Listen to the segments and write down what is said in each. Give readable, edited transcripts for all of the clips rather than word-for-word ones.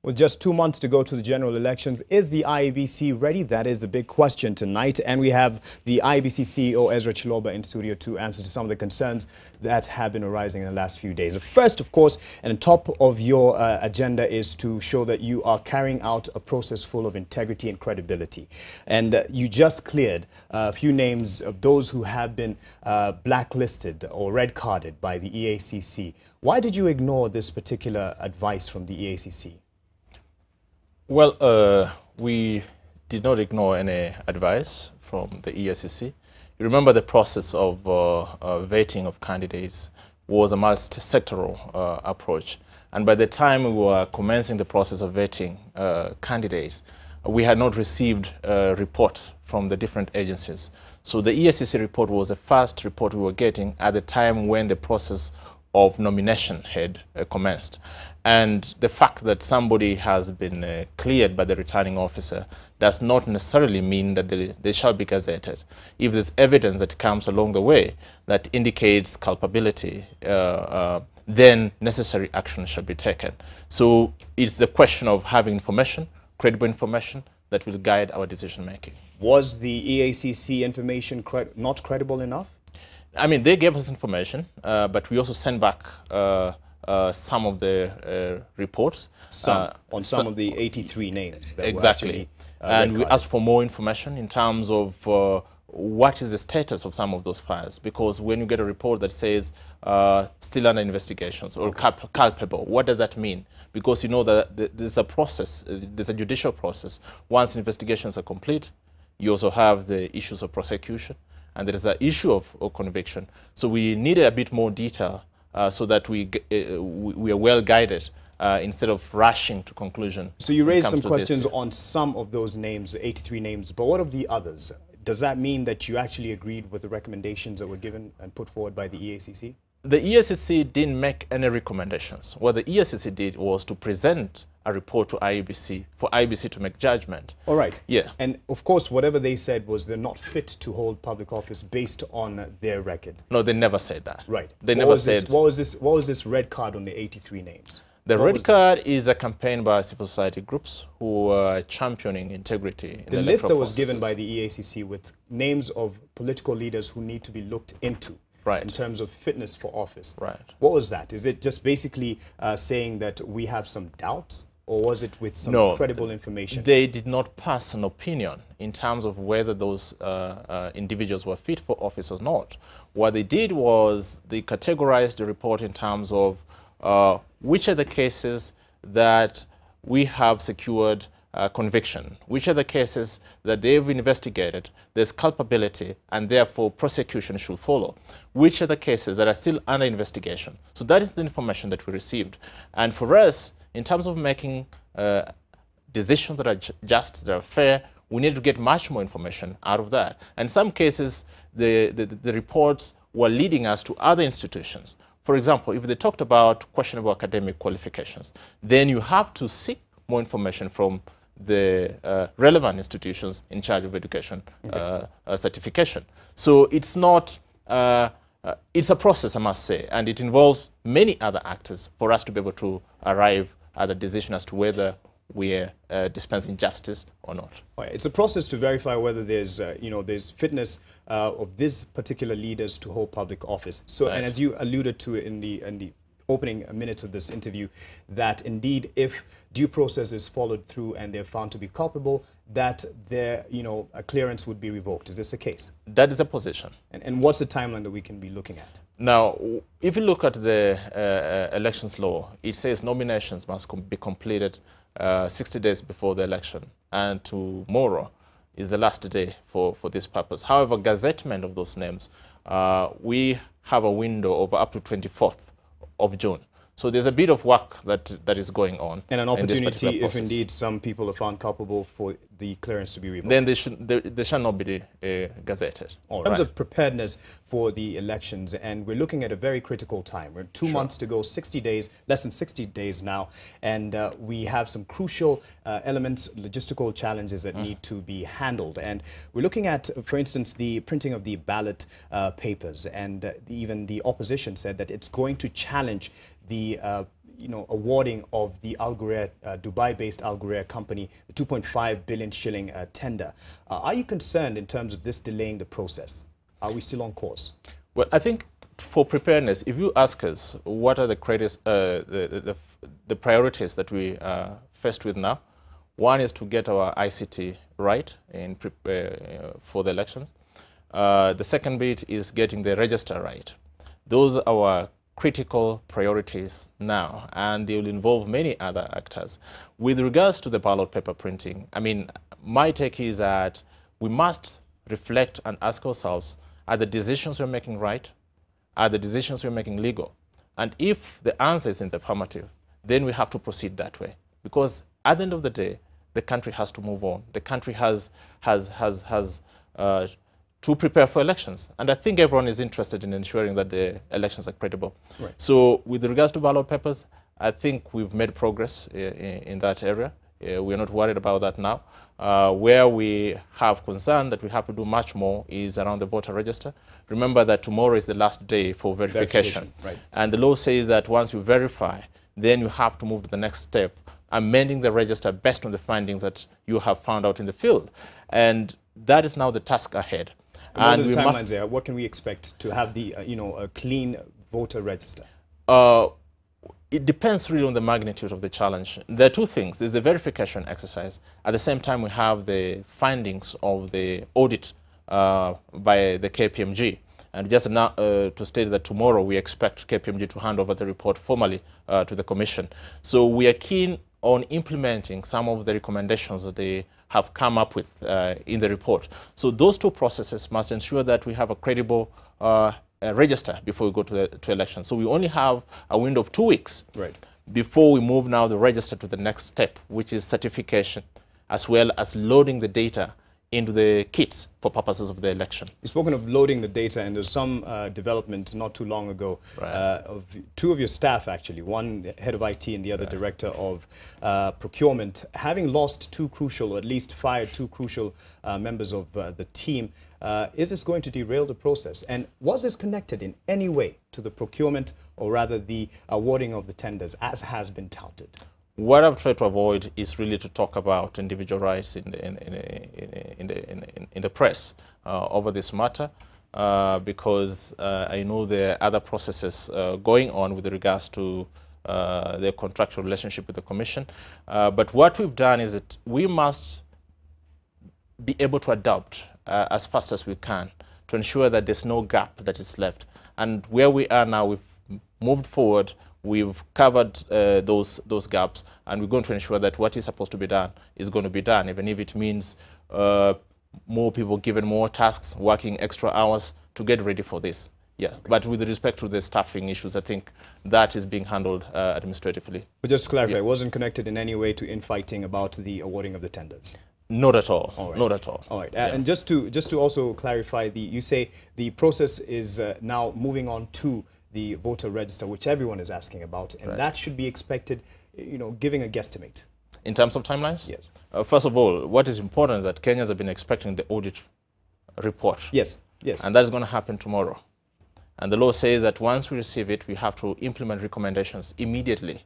With just 2 months to go to the general elections, is the IEBC ready? That is the big question tonight. And we have the IEBC CEO Ezra Chiloba in studio to answer to some of the concerns that have been arising in the last few days. First, of course, and on top of your agenda is to show that you are carrying out a process full of integrity and credibility. And you just cleared a few names of those who have been blacklisted or red-carded by the EACC. Why did you ignore this particular advice from the EACC? Well, we did not ignore any advice from the ESEC. You remember the process of vetting of candidates was a multi-sectoral approach. And by the time we were commencing the process of vetting candidates, we had not received reports from the different agencies. So the ESEC report was the first report we were getting at the time when the process of nomination had commenced. And the fact that somebody has been cleared by the returning officer does not necessarily mean that they shall be gazetted. If there's evidence that comes along the way that indicates culpability, then necessary action shall be taken. So it's the question of having information, credible information, that will guide our decision making. Was the EACC information not credible enough? I mean, they gave us information, but we also sent back some of the reports. On some of the 83 names. That exactly. And we asked for more information in terms of what is the status of some of those files. Because when you get a report that says still under investigations or culpable, what does that mean? Because you know that there's a process, there's a judicial process. Once investigations are complete, you also have the issues of prosecution. And there is an issue of conviction. So we needed a bit more detail so that we are well guided instead of rushing to conclusion. So you raised some questions on some of those names, 83 names, but what of the others? Does that mean that you actually agreed with the recommendations that were given and put forward by the EACC? The ESEC didn't make any recommendations. What the ESEC did was to present a report to IEBC for IEBC to make judgment. All right. Yeah. And of course, whatever they said was they're not fit to hold public office based on their record. No, they never said that. Right. They never said. What was this red card on the 83 names? The red card is a campaign by civil society groups who are championing integrity. The list that was given by the EACC with names of political leaders who need to be looked into. Right. In terms of fitness for office. Right. What was that? Is it just basically saying that we have some doubts, or was it with some credible information? They did not pass an opinion in terms of whether those individuals were fit for office or not. What they did was they categorized the report in terms of which are the cases that we have secured conviction, which are the cases that they've investigated, there's culpability, and therefore prosecution should follow. Which are the cases that are still under investigation? So that is the information that we received. And for us, in terms of making decisions that are just, that are fair, we need to get much more information out of that. And in some cases, the reports were leading us to other institutions. For example, if they talked about questionable academic qualifications, then you have to seek more information from the relevant institutions in charge of education certification. So it's not, it's a process, I must say, and it involves many other actors for us to be able to arrive at a decision as to whether we're dispensing justice or not. Right. It's a process to verify whether there's, there's fitness of these particular leaders to hold public office. So, right. And as you alluded to in the opening minutes of this interview, that indeed if due process is followed through and they're found to be culpable, that their a clearance would be revoked. Is this the case? That is a position. And what's the timeline that we can be looking at? Now, if you look at the elections law, it says nominations must be completed 60 days before the election, and tomorrow is the last day for this purpose. However, gazettement of those names, we have a window of up to 24th of June. So there's a bit of work that is going on. And an opportunity, if indeed some people are found culpable, for the clearance to be revoked. Then they shall not be gazetted. In terms of preparedness for the elections, and we're looking at a very critical time. We're 2 months to go, 60 days, less than 60 days now, and we have some crucial elements, logistical challenges that need to be handled. And we're looking at, for instance, the printing of the ballot papers, and even the opposition said that it's going to challenge the awarding of the Dubai-based Al Ghurair company, the 2.5 billion shilling tender. Are you concerned in terms of this delaying the process? Are we still on course? Well, I think for preparedness, if you ask us what are the priorities that we are faced with now, one is to get our ICT right for the elections. The second bit is getting the register right. Those are our critical priorities now, and they will involve many other actors. With regards to the ballot paper printing, I mean, my take is that we must reflect and ask ourselves, are the decisions we're making right? Are the decisions we're making legal? And if the answer is in the affirmative, then we have to proceed that way. Because at the end of the day, the country has to move on. The country has to prepare for elections. And I think everyone is interested in ensuring that the elections are credible. Right. So with regards to ballot papers, I think we've made progress in that area. We're not worried about that now. Where we have concern that we have to do much more is around the voter register. Remember that tomorrow is the last day for verification. Right. And the law says that once you verify, then you have to move to the next step, amending the register based on the findings that you have found out in the field. And that is now the task ahead. And what are the timelines there? What can we expect to have the, a clean voter register? It depends really on the magnitude of the challenge. There are two things. There's the verification exercise. At the same time, we have the findings of the audit by the KPMG. And just now to state that tomorrow we expect KPMG to hand over the report formally to the Commission. So we are keen on implementing some of the recommendations that they have come up with in the report. So those two processes must ensure that we have a credible register before we go to election. So we only have a window of 2 weeks before we move now the register to the next step, which is certification, as well as loading the data into the kits for purposes of the election. You've spoken of loading the data, and there's some development not too long ago of two of your staff, actually, one head of IT and the other director of procurement, having lost two crucial, or at least fired two crucial members of the team. Is this going to derail the process? And was this connected in any way to the procurement, or rather the awarding of the tenders, as has been touted? What I've tried to avoid is really to talk about individual rights in the press over this matter, because I know there are other processes going on with regards to their contractual relationship with the Commission. But what we've done is that we must be able to adapt as fast as we can to ensure that there's no gap that is left. And where we are now, we've moved forward. We've covered those gaps, and we're going to ensure that what is supposed to be done is going to be done, even if it means more people given more tasks, working extra hours to get ready for this. Yeah, okay. But with respect to the staffing issues, I think that is being handled administratively. But just to clarify, it wasn't connected in any way to infighting about the awarding of the tenders? Not at all. All right. Not at all. All right. And just to also clarify, you say the process is now moving on to the voter register, which everyone is asking about, and that should be expected, giving a guesstimate. In terms of timelines? Yes. First of all, what is important is that Kenyans have been expecting the audit report. Yes, yes. And that is going to happen tomorrow. And the law says that once we receive it, we have to implement recommendations immediately,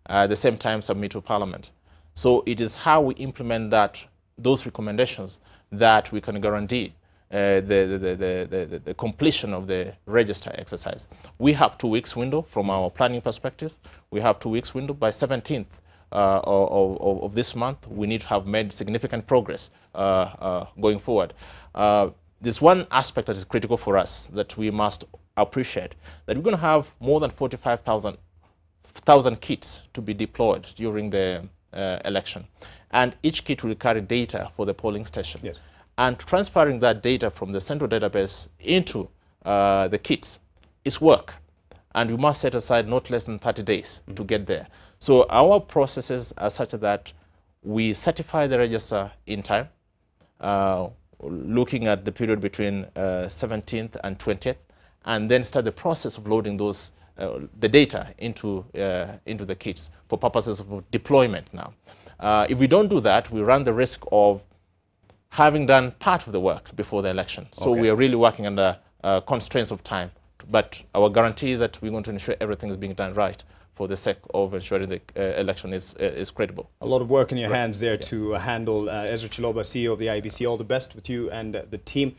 at the same time submit to Parliament. So it is how we implement those recommendations that we can guarantee the completion of the register exercise. We have 2 weeks window from our planning perspective. We have 2 weeks window. By 17th of this month, we need to have made significant progress going forward. There's one aspect that is critical for us that we must appreciate, that we're going to have more than 45,000 kits to be deployed during the election. And each kit will carry data for the polling station. Yes. And transferring that data from the central database into the kits is work. And we must set aside not less than 30 days to get there. So our processes are such that we certify the register in time, looking at the period between 17th and 20th, and then start the process of loading those the data into the kits for purposes of deployment now. If we don't do that, we run the risk of having done part of the work before the election. So we are really working under constraints of time. But our guarantee is that we're going to ensure everything is being done right for the sake of ensuring the election is credible. A lot of work in your hands there to handle. Ezra Chiloba, CEO of the IEBC, all the best with you and the team.